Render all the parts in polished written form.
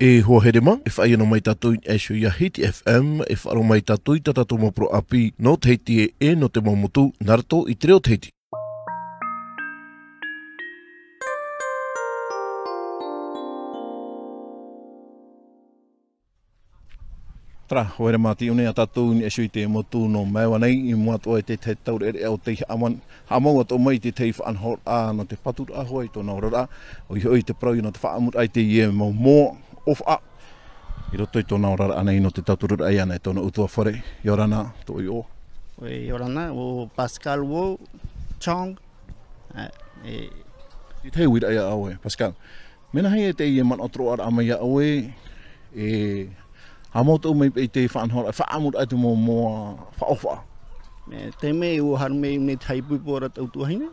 E Huahine ma, e whai anō mai tātou e shu ia Hiti FM, e wharo mai tātou i tātou mopro api, no te Hiti e no te motu, narato i te reo te Hiti. Tra, hoere mati une a tātou ni e shu i te motu no maeva nei, i mua toa e te taurearea o te haamau ato mai te tei whaanhor a no te patura ahoi tōna orara, o i hoi te prau no te faamuraa te ie mau mō, ofaa. I roto i tōna orara anei no te taurearea ana e tōna utua whare, Yorana, tō i o. Yorana, o Pascal Tchong. I te wira ia aue, Pascal. Mena hei e te ie man otro ara ama ia aue, e haamau tau mai pei te whaanhora, faamuraa te mō whaofa. Te mei o harmei ne taipui pōra tau tuahine.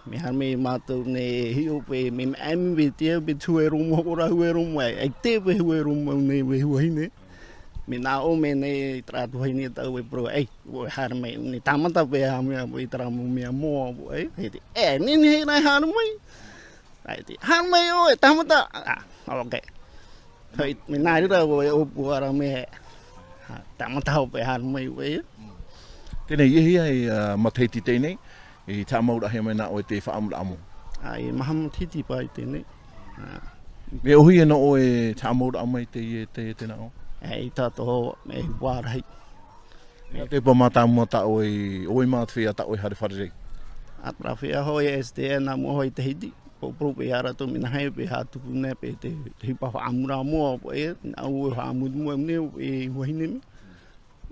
Me harmei mātou ne hio pe me ame tia pe tue romo ora hue romo ai te pe hue romo ne we Huahine. Me nā o me ne tra tuahine tau e pro ai o harmei ne tamata pe ha me o tra mo me mo ai e ni ni nai harmei. Ai te harmei o tamata. Okay. Me nā rira o puara me tamata pe harmei we. Tēnei ihi ai mateiti tēnei. I tā maura he mai nā o e te whaamura amo. Ai maham Hiti pai tēnei. Me ohi e no o e tā maura amo i te nā o? Ai tātou me wārahei. Te pa mā tā mua tā o e mātwhia tā o e hare farerei. Atra whia hoi STN amo hoi te Hiti. Popro pe ara to mina hei pe hatuku ne pe te hipa whaamura amo po e. Nā ue whaamud mua mne e Huahine me.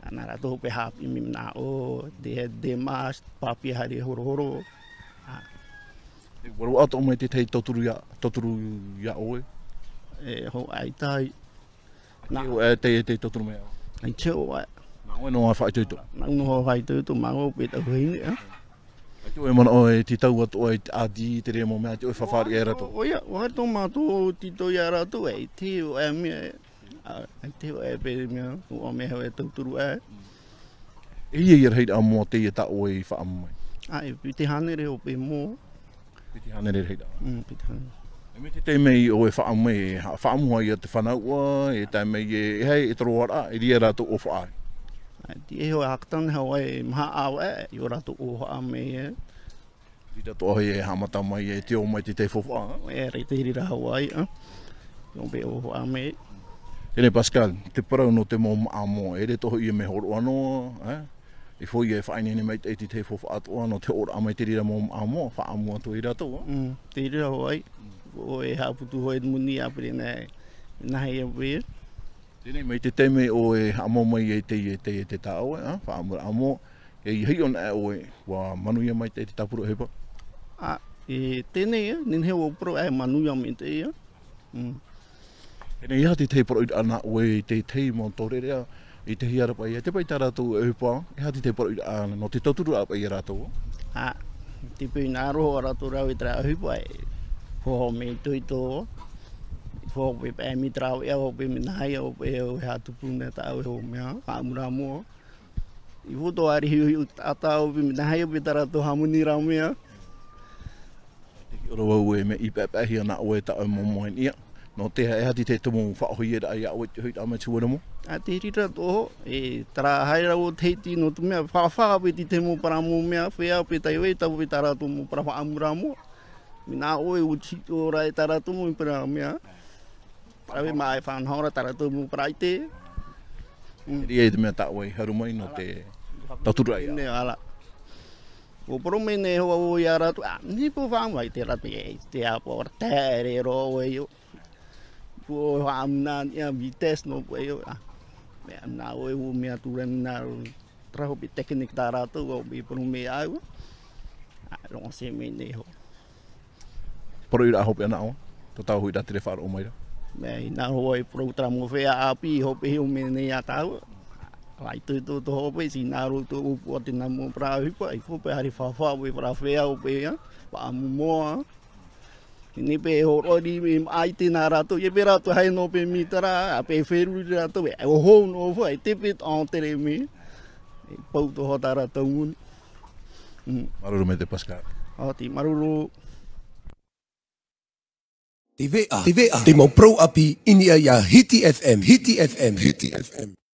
Nā rato pe hapi mi nā o de mas papi hari horo. Waru ato mai te tei toturu ia oe? E ho ai tai. Nā o e te toturu mea? Ai te o ai. Nā o e no a whai tuitu? Nā o whai tuitu mā o pe tau hini. Ai te o e mana o e ti tau ato o e adi te rea mo mea te o e whawhari e rato? Oia, o hai tō mātou tito i a rato e te o e mea. Ai te o e pe mea, o mea hau e tauturu e. E ia rei a mua te ia ta o e whaamu mai? Ai, piti hanere o pe mō. Piti hanere rei a? Piti hanere. E me te mei o e whaamu mai, whaamu ai a te whanaua, e te mei e hei e toro ara, e ria rato o whaai? Ai, ti e hoi hakatan hau e maha au e, i o rato o haa mei e. Rita to e hamata mai e te o mai te whawha? E rei te rira hau ai, o pe o haa mei. Tēnei Pascal, te parau no te mō amo, e re toho i me horo anō, e fwoi e whainene mai te te whawha atoa, no te ora amai te rira mō amo, whaamu ato i rato. Te rira hoi, o e haputu hoi muni apere nahi e wea. Tēnei mai te teme o e amo mai e te tāo, whaamura amo, e i hei on e o e, wa manuia mai te tapuro hepa? E tēnei, nin heo o pro e manuia mai te ia. Tēnei iha te poro i ana o e te tei mō taurearea, i te hiarapa i te pai tā rātou e hupa, iha te poro i ana, no te tauturu apa i rātou? Te pui nā roho rātou rau i tra hupa e, whoho me tui tō, whoho pe pē mi trau ea o pe minahai o pe o hea tupune tā o heo mea, whaamura mua. I whoto ari hiu tātā o pe minahai o pe tā rātou hamuni rau mea. Te ki ora wau e me i pēpēhi ana o e tā o momoen ia. No te hea ti te tumu whaohi e rai au e te hui ama tuara mo? Te rira tō, e tara haira o te Hiti no tu mea, whawha pe ti te mo para mo mea, whea pe tai oe tau pe tara tō mo para whaamura mo. Mina oe o tito rai tara tō mo i para mea. Para we mai whanhaura tara tō mo para i te. Ria e te mea tā oe haru mai no te tautura ia. Ne ala. O poro me ne hoa o ia ratu, ni po whamu ai te ratu e te apo ora tere ro e yo. Po whaamuna ia vites no po e yo. Mea nā oe o mea ture nā traho pi teknik tā ratu o pi poro me au. Rongo se me ne ho. Poro ira hope ana o, to tau hui rati re wharo o maira. Mea i nā hoa e poro tramo whea api hope heo me ne a tau. Ai tu to hope si nā roto upu o te namo pra hipa, i hope hari whawha we pra whea o pe ia, faamu moa. Ni pe horori me ai te nā rato, e pe rato hai no pe mitara, a pe wheru rato, e o hou no fo, e te pet an tere me, e pau to hota rato nguni. Maruru me te Pascal. Ti maruru. TV A. Te mau pro api inia ya Hiti FM. Hiti FM. Hiti FM.